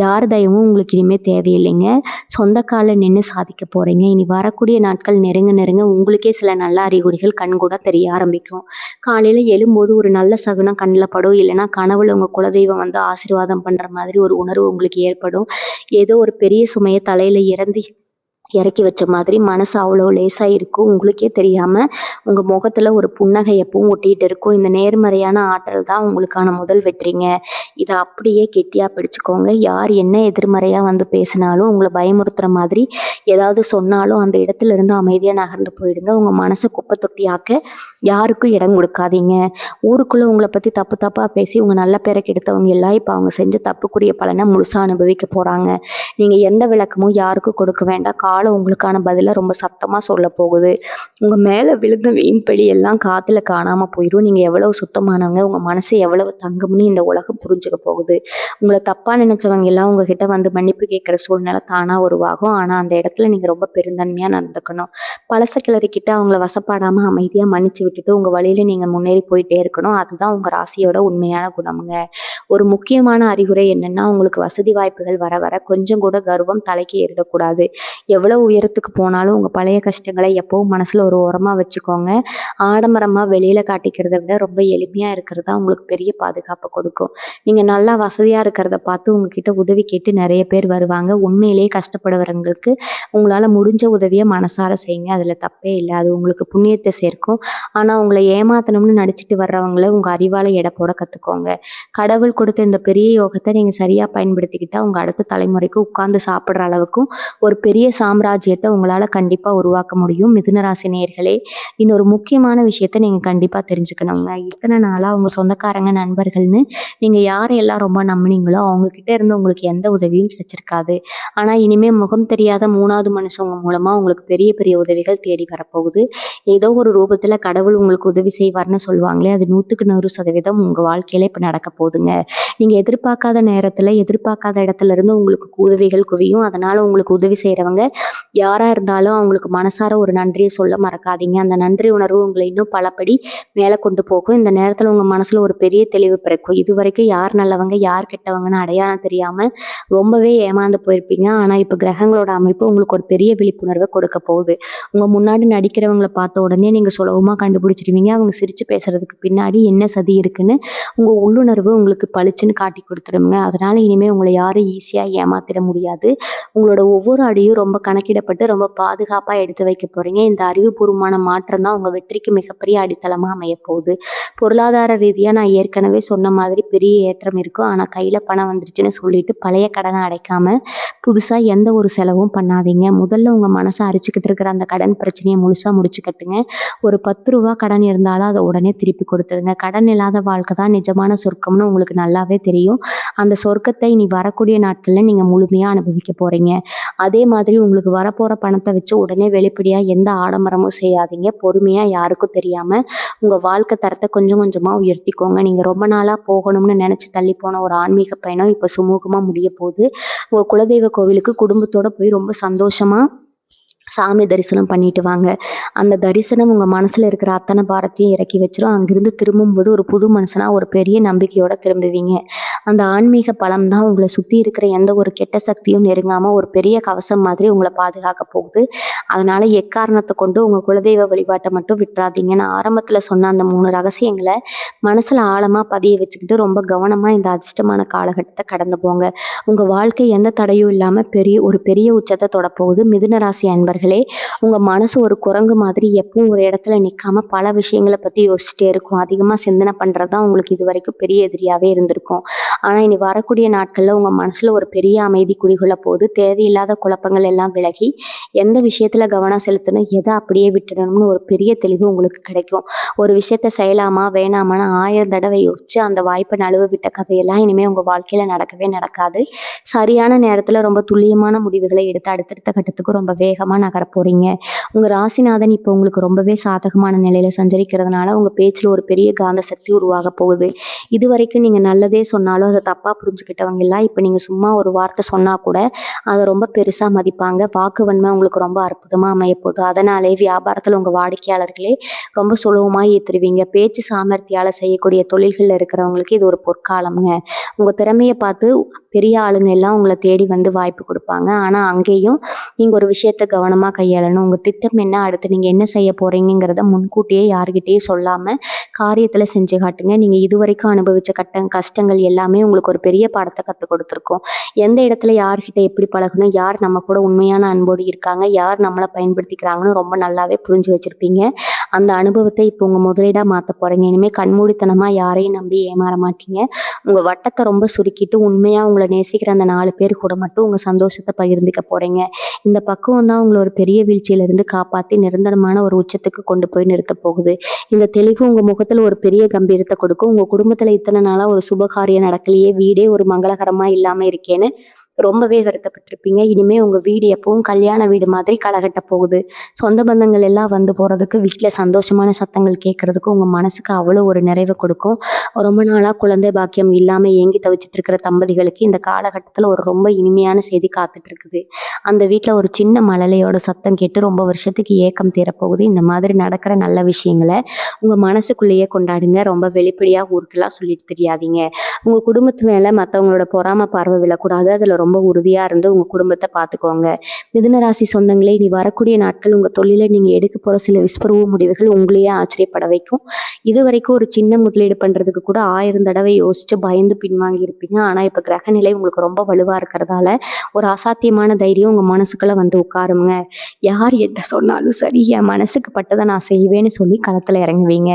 யார் தெய்வமும் உங்களுக்கு இனிமேல் தேவையில்லைங்க. சொந்த காலில் நின்று சாதிக்க போகிறீங்க. இனி வரக்கூடிய நாட்கள் நெருங்க நெருங்க உங்களுக்கே சில நல்ல அறிகுறிகள் கண்கூட தெரிய ஆரம்பிக்கும். காலையில் எழும்போது ஒரு நல்ல சகுனம் கண்ணில் படும். இல்லைன்னா கனவுல உங்கள் குலதெய்வம் வந்து ஆசீர்வாதம் பண்ணுற மாதிரி ஒரு உணர்வு உங்களுக்கு ஏற்படும். ஏதோ ஒரு பெரிய சுமையை தலையில் இறக்கி வச்ச மாதிரி மனசு அவ்வளோ லேசாக இருக்கும். உங்களுக்கே தெரியாமல் உங்கள் முகத்தில் ஒரு புன்னகை எப்பவும் ஒட்டிகிட்டு இருக்கும். இந்த நேர்மறையான ஆற்றல் தான் உங்களுக்கான முதல் வெற்றிங்க. இதை அப்படியே கெட்டியாக பிடிச்சிக்கோங்க. யார் என்ன எதிர்மறையாக வந்து பேசினாலும், உங்களை பயமுறுத்துகிற மாதிரி ஏதாவது சொன்னாலும் அந்த இடத்துல இருந்து அமைதியாக நகர்ந்து போயிடுங்க. உங்கள் மனசை குப்பை தொட்டியாக்க யாருக்கும் இடம் கொடுக்காதீங்க. ஊருக்குள்ளே உங்களை பற்றி தப்பு தப்பாக பேசி உங்கள் நல்ல பேரை கெடுத்தவங்க எல்லாம் இப்போ அவங்க செஞ்ச தப்புக்குரிய பலனை முழுசாக அனுபவிக்க போகிறாங்க. நீங்கள் எந்த விளக்கமும் யாருக்கும் கொடுக்க வேண்டாம். காலம் உங்களுக்கான பதிலை ரொம்ப சத்தமாக சொல்ல போகுது. உங்கள் மேலே விழுந்த வீண்பழி எல்லாம் காற்றுல காணாமல் போயிடும். நீங்கள் எவ்வளவு சுத்தமானவங்க, உங்கள் மனசு எவ்வளவு தங்கம்னு இந்த உலகம் புரிஞ்சுக்க போகுது. உங்களை தப்பாக நினச்சவங்க எல்லாம் உங்ககிட்ட வந்து மன்னிப்பு கேட்குற சூழ்நிலை தானாக உருவாகும். ஆனால் அந்த இடத்துல நீங்கள் ரொம்ப பெருந்தன்மையாக நடந்துக்கணும். பழச கிளறிக்கிட்ட அவங்கள வசப்பாடாமல் அமைதியாக மன்னிச்சு விட்டுட்டு உங்கள் வழியில் நீங்கள் முன்னேறி போயிட்டே இருக்கணும். அதுதான் உங்கள் ராசியோட உண்மையான குணமுங்க. ஒரு முக்கியமான அறிகுறை என்னென்னா, உங்களுக்கு வசதி வாய்ப்புகள் வர வர கொஞ்சம் கூட கர்வம் தலைக்கு ஏறிடக்கூடாது. எவ்வளோ உயரத்துக்கு போனாலும் உங்கள் பழைய கஷ்டங்களை எப்போவும் மனசில் ஒரு ஓரமாக வச்சுக்கோங்க. ஆடம்பரமாக வெளியில் காட்டிக்கிறத விட ரொம்ப எளிமையாக இருக்கிறது தான் உங்களுக்கு பெரிய பாதுகாப்பை கொடுக்கும். நீங்கள் நீங்க நல்லா வசதியா இருக்கிறத பார்த்து உங்ககிட்ட உதவி கேட்டு நெறைய பேர் வருவாங்க. உண்மையிலேயே கஷ்டப்படுறவங்களுக்கு உங்களால முடிஞ்ச உதவிய மனசார செய்யுங்க. அதுல தப்பே இல்ல. அது உங்களுக்கு புண்ணியத்த சேர்க்கும். ஆனா உங்கள ஏமாத்தணும்னு நடிச்சுட்டு வர்றவங்கள உங்க அறிவால எடை போட கத்துக்கோங்க. கடவுள் கொடுத்த இந்த பெரிய யோகத்த நீங்க சரியா பயன்படுத்திக்கிட்டா, உங்க அடுத்த தலைமுறைக்கு உட்கார்ந்து சாப்பிடுற அளவுக்கும் ஒரு பெரிய சாம்ராஜ்யத்த உங்களால கண்டிப்பா உருவாக்க முடியும். மிதுன ராசி நேயர்களே, இன்னொரு முக்கியமான விஷயத்த நீங்க கண்டிப்பா தெரிஞ்சுக்கணுங்க. இத்தன நாளா உங்க சொந்தக்காரங்க, நண்பர்கள்னு நீங்க யாரையெல்லாம் ரொம்ப நம்புனீங்களோ, அவங்க கிட்ட இருந்து உங்களுக்கு எந்த உதவியும் கிடைச்சிருக்காது. ஆனா இனிமே முகம் தெரியாத 3வது மனுஷங்க மூலமா உங்களுக்கு பெரிய பெரிய உதவிகள் தேடி வரப்போகுது. ஏதோ ஒரு ரூபத்துல கடவுள் உங்களுக்கு உதவி செய்வார்ன்னு சொல்லுவாங்களே, அது 100க்கு 100% உங்க வாழ்க்கையில இப்ப நடக்க போகுதுங்க. நீங்க எதிர்பார்க்காத நேரத்துல, எதிர்பார்க்காத இடத்துல இருந்து உங்களுக்கு உதவிகள் குவியும். அதனால உங்களுக்கு உதவி செய்றவங்க யாரா இருந்தாலும் அவங்களுக்கு மனசார ஒரு நன்றிய சொல்ல மறக்காதீங்க. அந்த நன்றி உணர்வு உங்கள இன்னும் பலபடி மேல கொண்டு போகும். இந்த நேரத்துல உங்க மனசுல ஒரு பெரிய தெளிவு பிறக்கும். இதுவரைக்கும் யார் நல்லவங்க, யார் கெட்டவங்கன்னு அடையாளம் தெரியாம ரொம்பவே ஏமாந்து போயிருப்பீங்க. ஆனா இப்ப கிரகங்களோட அமைப்பு உங்களுக்கு ஒரு பெரிய விழிப்புணர்வ கொடுக்க போகுது. உங்க முன்னாடி நடிக்கிறவங்கள பார்த்த உடனே நீங்க சுலபமா கண்டுபிடிச்சிருவீங்க. அவங்க சிரிச்சு பேசுறதுக்கு பின்னாடி என்ன சதி இருக்குன்னு உங்க உள்ளுணர்வு உங்களுக்கு பளிச்சுன்னு காட்டி கொடுத்துருங்க. அதனால இனிமே உங்களை யாரும் ஈஸியா ஏமாத்திட முடியாது. உங்களோட ஒவ்வொரு அடியும் ரொம்ப கணக்கிடப்பட்டு ரொம்ப பாதுகாப்பா எடுத்து வைக்க போறீங்க. இந்த அறிவுபூர்வமான மாற்றம் தான் உங்க வெற்றிக்கு மிகப்பெரிய அடித்தளமா அமையப் போகுது. பொருளாதார ரீதியா நான் ஏற்கனவே சொன்ன மாதிரி பெரிய ஏற்றம் இருக்கும். ஆனா கையில பணம் வந்துருச்சுன்னு சொல்லிட்டு பழைய கடனை அடைக்காம புதுசா எந்த ஒரு செலவும் பண்ணாதீங்க. முதல்ல உங்க மனச அரிச்சுக்கிட்டு இருக்கிற அந்த கடன் பிரச்சனைய முழுசா முடிச்சு கட்டுங்க. ஒரு ரூ. 10 கடன் இருந்தாலும் அத உடனே திருப்பி கொடுத்துருங்க. கடன் இல்லாத வாழ்க்கை தான் நிஜமான சொர்க்கம்னு உங்களுக்கு நல்லாவே தெரியும். அந்த சொர்க்கத்தை இனி வரக்கூடிய நாட்கள்ல நீங்க முழுமையா அனுபவிக்க போறீங்க. அதே மாதிரி உங்களுக்கு வரப்போற பணத்த வச்சு உடனே வெளிப்படையா எந்த ஆடம்பரமும் செய்யாதீங்க. பொறுமையா யாருக்கும் தெரியாம உங்க வாழ்க்கை தரத்த கொஞ்சம் கொஞ்சமா உயர்த்திக்கோங்க. நீங்க ரொம்ப நாளா போகணும்னு நினைச்சு தள்ளி போன ஒரு ஆன்மீக பயணம் இப்ப சுமூகமா முடிய போகுது. உங்க குலதெய்வ கோவிலுக்கு குடும்பத்தோட போய் ரொம்ப சந்தோஷமா சாமி தரிசனம் பண்ணிட்டு வாங்க. அந்த தரிசனம் உங்க மனசுல இருக்கிற அத்தனை பாரத்தையும் இறக்கி வச்சிரும். அங்கிருந்து திரும்பும்போது ஒரு புது மனுஷனா ஒரு பெரிய நம்பிக்கையோட திரும்புவீங்க. அந்த ஆன்மீக பலம் தான் உங்களை சுத்தி இருக்கிற எந்த ஒரு கெட்ட சக்தியும் நெருங்காம ஒரு பெரிய கவசம் மாதிரி உங்களை பாதுகாக்க போகுது. அதனால எக்காரணத்தை கொண்டு உங்க குலதெய்வ வழிபாட்டை மட்டும் விட்டுறாதீங்க. நான் ஆரம்பத்துல சொன்ன அந்த 3 ரகசியங்களை மனசுல ஆழமா பதிய வச்சுக்கிட்டு ரொம்ப கவனமா இந்த அதிர்ஷ்டமான காலகட்டத்தை கடந்து போங்க. உங்க வாழ்க்கை எந்த தடையும் இல்லாம ஒரு பெரிய உச்சத்தை தொடப்போகுது. மிதுன ராசி அன்பர்களே, உங்க மனசு ஒரு குரங்கு மாதிரி எப்பவும் ஒரு இடத்துல நிக்காம பல விஷயங்களை பத்தி யோசிச்சுட்டே இருக்கும். அதிகமா சிந்தனை பண்றதுதான் உங்களுக்கு இது வரைக்கும் பெரிய எதிரியாவே இருந்திருக்கும். ஆனா இனி வரக்கூடிய நாட்கள்ல உங்க மனசுல ஒரு பெரிய அமைதி குடிகொள்ள போகுது. தேவையில்லாத குழப்பங்கள் எல்லாம் விலகி எந்த விஷயத்துல கவனம் செலுத்தணும், எதை அப்படியே விட்டுடணும்னு ஒரு பெரிய தெளிவு உங்களுக்கு கிடைக்கும். ஒரு விஷயத்த செய்யலாமா வேணாமான்னு 1000 தடவை யோசிச்சு அந்த வாய்ப்பை நழுவ விட்ட கதையெல்லாம் இனிமே உங்க வாழ்க்கையில நடக்கவே நடக்காது. சரியான நேரத்துல ரொம்ப துல்லியமான முடிவுகளை எடுத்து அடுத்தடுத்த கட்டத்துக்கு ரொம்ப வேகமா நகர போறீங்க. உங்க ராசிநாதன் இப்போ உங்களுக்கு ரொம்பவே சாதகமான நிலையில சஞ்சரிக்கிறதுனால உங்க பேச்சுல ஒரு பெரிய காந்த சக்தி உருவாக போகுது. இது வரைக்கும் நீங்க நல்லதே சொன்னாலும் அதை தப்பா புரிஞ்சுக்கிட்டவங்க எல்லாம் இப்போ நீங்க சும்மா ஒரு வார்த்தை சொன்னா கூட அதை ரொம்ப பெருசா மதிப்பாங்க. வாக்கு வன்மை உங்களுக்கு ரொம்ப அற்புதமா அமைய போகுது. அதனாலே வியாபாரத்துல உங்க வாடிக்கையாளர்களே ரொம்ப சுலபமா ஏத்துருவீங்க. பேச்சு சாமர்த்தியால செய்யக்கூடிய தொழில்கள்ல இருக்கிறவங்களுக்கு இது ஒரு பொற்காலம்ங்க. உங்க திறமையை பார்த்து பெரிய ஆளுங்க எல்லாம் உங்களை தேடி வந்து வாய்ப்பு கொடுப்பாங்க. ஆனா அங்கேயும் நீங்க ஒரு விஷயத்த கவனமா கையாளணும். உங்க திட்டம் என்ன, அடுத்து நீங்க என்ன செய்ய போறீங்கிறத முன்கூட்டியே யாருக்கிட்டையும் சொல்லாம காரியத்துல செஞ்சு காட்டுங்க. நீங்க இதுவரைக்கும் அனுபவிச்ச கஷ்டங்கள் எல்லாமே உங்களுக்கு ஒரு பெரிய பாடத்தை கற்றுக் கொடுத்துருக்கோம். எந்த இடத்துல யார்கிட்ட எப்படி பழகணும், யார் நம்ம கூட உண்மையான அன்போடு இருக்காங்க, யார் நம்மளை பயன்படுத்திக்கிறாங்கன்னு ரொம்ப நல்லாவே புரிஞ்சு வச்சிருப்பீங்க. அந்த அனுபவத்தை இப்போ உங்க முதலீடா மாற்ற போறீங்க. இனிமேல் கண்மூடித்தனமா யாரையும் நம்பி ஏமாற மாட்டீங்க. உங்க வட்டத்தை ரொம்ப சுருக்கிட்டு உண்மையா உங்களை நேசிக்கிற அந்த 4 பேர் கூட மட்டும் உங்க சந்தோஷத்தை பகிர்ந்துக்க போறீங்க. இந்த பக்குவம் தான் உங்களை ஒரு பெரிய வீழ்ச்சியிலிருந்து காப்பாற்றி நிரந்தரமான ஒரு உச்சத்துக்கு கொண்டு போய் நிறுத்த போகுது. இந்த தெளிவு உங்க முகத்துல ஒரு பெரிய கம்பீரத்தை கொடுக்கும். உங்க குடும்பத்துல இத்தனை நாளா ஒரு சுபகாரியம் நடக்கலையே, வீடே ஒரு மங்களகரமா இல்லாம இருக்கேன்னு ரொம்பவே வருத்தப்பட்டிருப்பீங்க. இனிமே உங்க வீடு எப்பவும் கல்யாண வீடு மாதிரி களகட்ட போகுது. சொந்த பந்தங்கள் எல்லாம் வந்து போறதுக்கு, வீட்டுல சந்தோஷமான சத்தங்கள் கேட்கறதுக்கு உங்க மனசுக்கு அவ்வளோ ஒரு நிறைவை கொடுக்கும். ரொம்ப நாளா குழந்தை பாக்கியம் இல்லாம ஏங்கி தவிச்சிட்டு இருக்கிற தம்பதிகளுக்கு இந்த காலகட்டத்துல ஒரு ரொம்ப இனிமையான செய்தி காத்துட்டு இருக்குது. அந்த வீட்டுல ஒரு சின்ன மழலையோட சத்தம் கேட்டு ரொம்ப வருஷத்துக்கு ஏக்கம் தீரப்போகுது. இந்த மாதிரி நடக்கிற நல்ல விஷயங்களை உங்க மனசுக்குள்ளேயே கொண்டாடுங்க. ரொம்ப வெளிப்படையா ஊருக்கெல்லாம் சொல்லிட்டு தெரியாதீங்க. உங்க குடும்பத்து மேல மற்றவங்களோட பொறாம பார்வை விழக்கூடாது. அதுல ரொம்ப ரொம்ப உறுதியா இருந்து உங்க குடும்பத்த பார்த்துக்கோங்க. மிதுன ராசி சொந்தங்களே, இனி வரக்கூடிய நாட்கள் உங்க தொழில நீங்க எடுக்க போற சில விஸ்வரூப முடிவுகள் உங்களையே ஆச்சரியப்பட வைக்கும். இதுவரைக்கும் ஒரு சின்ன முதலீடு பண்றதுக்கு கூட 1000 தடவை யோசிச்சு பயந்து பின்வாங்கி இருப்பீங்க. ஆனா இப்ப கிரகநிலை உங்களுக்கு ரொம்ப வலுவா இருக்கிறதால ஒரு அசாத்தியமான தைரியம் உங்க மனசுக்குள்ள வந்து உட்காருங்க. யார் என்ன சொன்னாலும் சரி, என் மனசுக்கு பட்டதை நான் செய்வேன்னு சொல்லி களத்துல இறங்குவீங்க.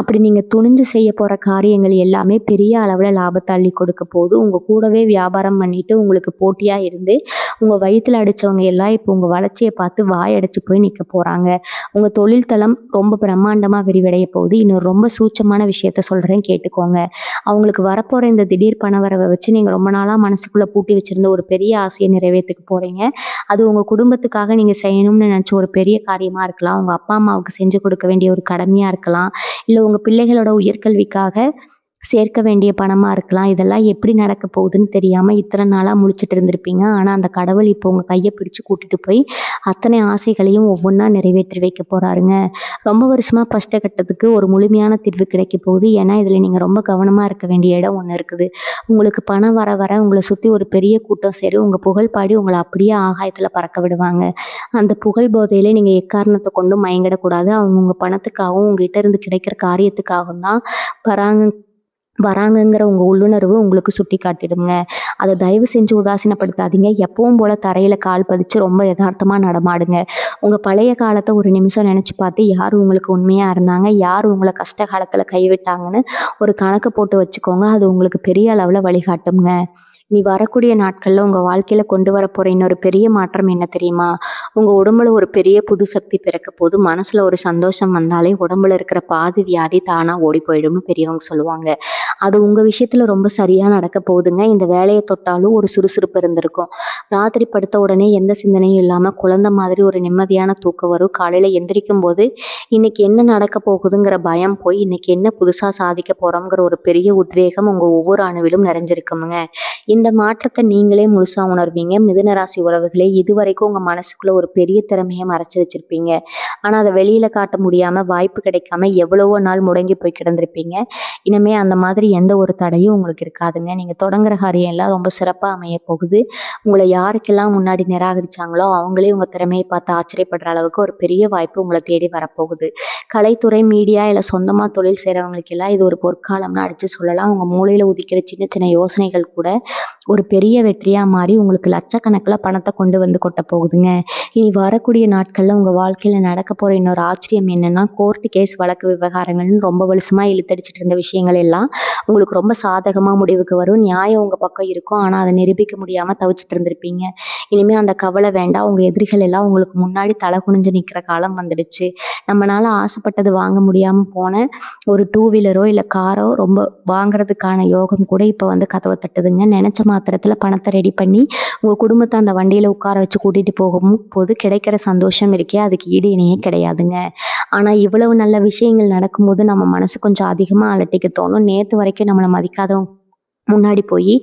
அப்படி நீங்க துணிஞ்சு செய்ய போற காரியங்கள் எல்லாமே பெரிய அளவுல லாபத்தை அள்ளி கொடுக்க போகுது. உங்க கூடவே வியாபாரம் பண்ணிட்டு உங்களுக்கு போட்டியா இருந்து உங்க வயித்துல அடிச்சவங்க எல்லாம் இப்போ உங்க வளர்ச்சியை பார்த்து வாயடைச்சு போய் நிக்க போறாங்க. உங்க தொழில் தளம் ரொம்ப பிரம்மாண்டமா விரிவடைய போகுது. இன்னொரு ரொம்ப சூட்சமான விஷயத்த சொல்றேன், கேட்டுக்கோங்க. அவங்களுக்கு வரப்போற இந்த திடீர் பணவரவை வச்சு நீங்க ரொம்ப நாளா மனசுக்குள்ள பூட்டி வச்சிருந்த ஒரு பெரிய ஆசையை நிறைவேற்றிக்க போறீங்க. அது உங்க குடும்பத்துக்காக நீங்க செய்யணும்னு நினைச்ச ஒரு பெரிய காரியமா இருக்கலாம். உங்க அப்பா அம்மாவுக்கு செஞ்சு கொடுக்க வேண்டிய ஒரு கடமையா இருக்கலாம். இல்ல உங்க பிள்ளைகளோட உயர்கல்விக்காக சேர்க்க வேண்டிய பணமா இருக்கலாம். இதெல்லாம் எப்படி நடக்க போகுதுன்னு தெரியாம இத்தனை நாளா முழிச்சிட்டு இருந்திருப்பீங்க. ஆனா அந்த கடவுள் இப்போ உங்க கையை பிடிச்சு கூட்டிட்டு போய் அத்தனை ஆசைகளையும் ஒவ்வொன்றா நிறைவேற்றி வைக்க போறாருங்க. ரொம்ப வருஷமா கஷ்டப்பட்டதுக்கு ஒரு முழுமையான தீர்வு கிடைக்க போகுது. ஏன்னா இதுல நீங்க ரொம்ப கவனமா இருக்க வேண்டிய இடம் ஒன்று இருக்குது. உங்களுக்கு பணம் வர வர உங்களை சுத்தி ஒரு பெரிய கூட்டம் சரி உங்க புகழ் பாடி உங்களை அப்படியே ஆகாயத்துல பறக்க விடுவாங்க. அந்த புகழ் போதையிலே நீங்க எக்காரணத்தை கொண்டும் மயங்கிடக்கூடாது. அவங்க உங்க பணத்துக்காகவும் உங்ககிட்ட இருந்து கிடைக்கிற காரியத்துக்காகவும் தான் வராங்க வராங்கங்கிற உங்க உள்ளுணர்வு உங்களுக்கு சுட்டி காட்டிடுங்க. அதை தயவு செஞ்சு உதாசீனப்படுத்தாதீங்க. எப்பவும் போல தரையில கால் பதிச்சு ரொம்ப யதார்த்தமா நடமாடுங்க. உங்க பழைய காலத்தை ஒரு நிமிஷம் நினைச்சு பார்த்து யார் உங்களுக்கு உண்மையா இருந்தாங்க, யார் உங்களை கஷ்ட காலத்துல கைவிட்டாங்கன்னு ஒரு கணக்கு போட்டு வச்சுக்கோங்க. அது உங்களுக்கு பெரிய அளவுல வழிகாட்டுங்க. நீ வரக்கூடிய நாட்கள்ல உங்க வாழ்க்கையில கொண்டு வர போற இன்னொரு பெரிய மாற்றம் என்ன தெரியுமா? உங்க உடம்புல ஒரு பெரிய புது சக்தி பிறக்க போது. மனசுல ஒரு சந்தோஷம் வந்தாலே உடம்புல இருக்கிற பாதி வியாதி தானா ஓடி போயிடும்னு பெரியவங்க சொல்லுவாங்க. அது உங்க விஷயத்துல ரொம்ப சரியா நடக்க போகுதுங்க. இந்த வேலையை தொட்டாலும் ஒரு சுறுசுறுப்பு இருந்திருக்கும். ராத்திரி படுத்த உடனே எந்த சிந்தனையும் இல்லாம குழந்தை மாதிரி ஒரு நிம்மதியான தூக்கம் வரும். காலையில எந்திரிக்கும் போது இன்னைக்கு என்ன நடக்க போகுதுங்கிற பயம் போய் இன்னைக்கு என்ன புதுசா சாதிக்க போறோம்ங்கிற ஒரு பெரிய உத்வேகம் உங்க ஒவ்வொரு அணுவிலும் நிறைஞ்சிருக்குமுங்க. இந்த மாற்றத்தை நீங்களே முழுசா உணர்வீங்க. மிதுன ராசி உறவுகளே, இதுவரைக்கும் உங்க மனசுக்குள்ள ஒரு பெரிய திறமையை மறைச்சு வச்சிருப்பீங்க. ஆனா அதை வெளியில காட்ட முடியாம வாய்ப்பு கிடைக்காம எவ்வளவோ நாள் முடங்கி போய் கிடந்திருப்பீங்க. இனிமே அந்த மாதிரி எந்த ஒரு தடையும் உங்களுக்கு இருக்காதுங்க. நீங்க தொடங்குற காரியம் எல்லாம் ரொம்ப சிறப்பா அமைய போகுது. உங்களை யாருக்கெல்லாம் முன்னாடி நிராகரிச்சாங்களோ அவங்களே உங்க திறமையை பார்த்து ஆச்சரியப்படுற அளவுக்கு ஒரு பெரிய வாய்ப்பு உங்களை தேடி வரப்போகுது. கலைத்துறை, மீடியா இல்ல சொந்தமா தொழில் செய்றவங்களுக்கு எல்லாம் இது ஒரு பொற்காலம்னு அடிச்சு சொல்லலாம். உங்க மூளையில உதிக்கிற சின்ன சின்ன யோசனைகள் கூட ஒரு பெரிய வெற்றியா மாறி உங்களுக்கு லட்சக்கணக்கில் பணத்தை கொண்டு வந்து கொட்ட போகுதுங்க. இனி வரக்கூடிய நாட்கள்ல உங்க வாழ்க்கையில நடக்க போற இன்னொரு ஆச்சரியம் என்னன்னா, கோர்ட்டு கேஸ் வழக்கு விவகாரங்கள்னு ரொம்ப வருஷமா இழுத்தடிச்சிட்டு இருந்த விஷயங்கள் எல்லாம் உங்களுக்கு ரொம்ப சாதகமா முடிவுக்கு வரும். நியாயம் உங்க பக்கம் இருக்கும். ஆனா அதை நிரூபிக்க முடியாம தவிச்சிட்டு இருந்திருப்பீங்க. இனிமே அந்த கவலை வேண்டாம். உங்க எதிரிகள் எல்லாம் உங்களுக்கு முன்னாடி தலை குனிஞ்சு நிக்கிற காலம் வந்துடுச்சு. நம்மளால ஆசைப்பட்டது வாங்க முடியாம போன ஒரு 2 வீலரோ இல்ல காரோ ரொம்ப வாங்குறதுக்கான யோகம் கூட இப்ப வந்து கதவை தட்டுதுங்க. நினைச்ச மாத்திரத்துல பணத்தை ரெடி பண்ணி உங்க குடும்பத்தை அந்த வண்டியில உட்கார வச்சு கூட்டிட்டு போது கிடைக்கிற சந்தோஷம் இருக்கே, அதுக்கு ஈடு இணையே கிடையாதுங்க. ஆனா இவ்வளவு நல்ல விஷயங்கள் நடக்கும்போது நம்ம மனசு கொஞ்சம் அதிகமா அலட்டிக்க தோணும். நேத்து வரைக்கும் நம்மளை மதிக்காதவங்க முன்னாடி போய்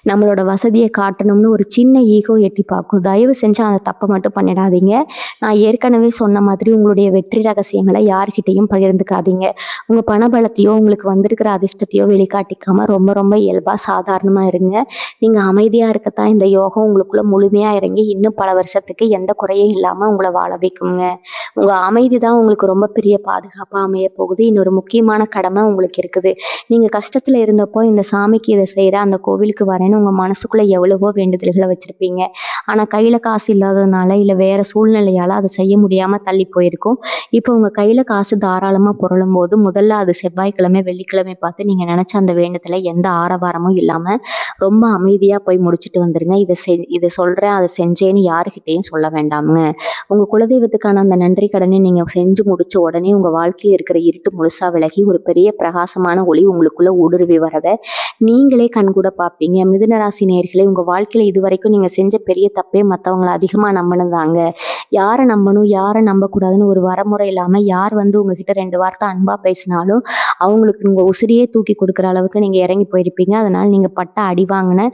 நம்மளோட வசதியை காட்டணும்னு ஒரு சின்ன ஈகோ எட்டி பார்க்கும். தயவு செஞ்சு அந்த தப்பை மட்டும் பண்ணிடாதீங்க. நான் ஏற்கனவே சொன்ன மாதிரி உங்களுடைய வெற்றி ரகசியங்களை யார்கிட்டையும் பகிர்ந்துக்காதீங்க. உங்க பணபலத்தையோ உங்களுக்கு வந்திருக்கிற அதிர்ஷ்டத்தையோ வெளிக்காட்டிக்காம ரொம்ப ரொம்ப இயல்பா சாதாரணமா இருங்க. நீங்க அமைதியா இருக்கத்தான் இந்த யோகம் உங்களுக்குள்ள முழுமையா இறங்கி இன்னும் பல வருஷத்துக்கு எந்த குறையும் இல்லாம உங்களை வாழ வைக்குங்க. உங்க அமைதி தான் உங்களுக்கு ரொம்ப பெரிய பாதுகாப்பா அமைய போகுது. இன்னொரு முக்கியமான கடமை உங்களுக்கு இருக்குது. நீங்க கஷ்டத்துல இருந்தப்போ இந்த சாமிக்கு இதை செய்யற அந்த கோவிலுக்கு வரேன்னு உங்க மனசுக்குள்ள எவ்வளவோ வேண்டுதல்களை வச்சிருப்பீங்க. ஆனா கையில காசு இல்லாததுனால இல்ல வேற சூழ்நிலையால அதை செய்ய முடியாம தள்ளி போயிருக்கும். இப்போ உங்க கையில காசு தாராளமா புரளும் போது முதல்ல அது செவ்வாய்க்கிழமை வெள்ளிக்கிழமை பார்த்து நீங்க நினைச்ச அந்த வேண்டுதலை எந்த ஆரவாரமும் இல்லாம ரொம்ப அமைதியா போய் முடிச்சுட்டு வந்துருங்க. இதை சொல்றேன் அதை செஞ்சேன்னு யாருக்கிட்டையும் சொல்ல வேண்டாமுங்க. உங்க குலதெய்வத்துக்கான அந்த நன்றி கடனை நீங்க செஞ்சு முடிச்ச உடனே உங்க வாழ்க்கையில் இருக்கிற இருட்டு முழுசா விலகி ஒரு பெரிய பிரகாசமான ஒளி உங்களுக்குள்ள ஊடுருவி வரதை நீங்களே கண்கூட பார்ப்பீங்க. மிதுன ராசி நேயர்களே, உங்க வாழ்க்கையில இதுவரைக்கும் நீங்க செஞ்ச பெரிய தப்பே மற்றவங்களை அதிகமா நம்பினதாங்க. யாரை நம்பணும் யாரை நம்பக்கூடாதுன்னு ஒரு வரமுறை இல்லாம யார் வந்து உங்ககிட்ட 2 வார்த்தை அன்பா பேசினாலும் அவங்களுக்கு உங்க உசிரியே தூக்கி கொடுக்குற அளவுக்கு நீங்க இறங்கி போயிருப்பீங்க. அதனால நீங்க பட்ட அடி வாங்கின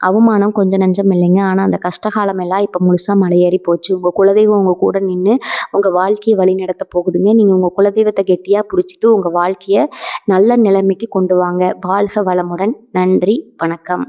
அவமானம் கொஞ்சம் நஞ்சம் இல்லைங்க. ஆனா அந்த கஷ்டகாலம் எல்லாம் இப்ப முழுசா மலையேறி போச்சு. உங்க குலதெய்வம் உங்க கூட நின்று உங்க வாழ்க்கையை வழி நடத்த போகுதுங்க. நீங்க உங்க குலதெய்வத்தை கெட்டியா பிடிச்சிட்டு உங்க வாழ்க்கைய நல்ல நிலைமைக்கு கொண்டு வாங்க. வாழ்க வளமுடன். நன்றி, வணக்கம்.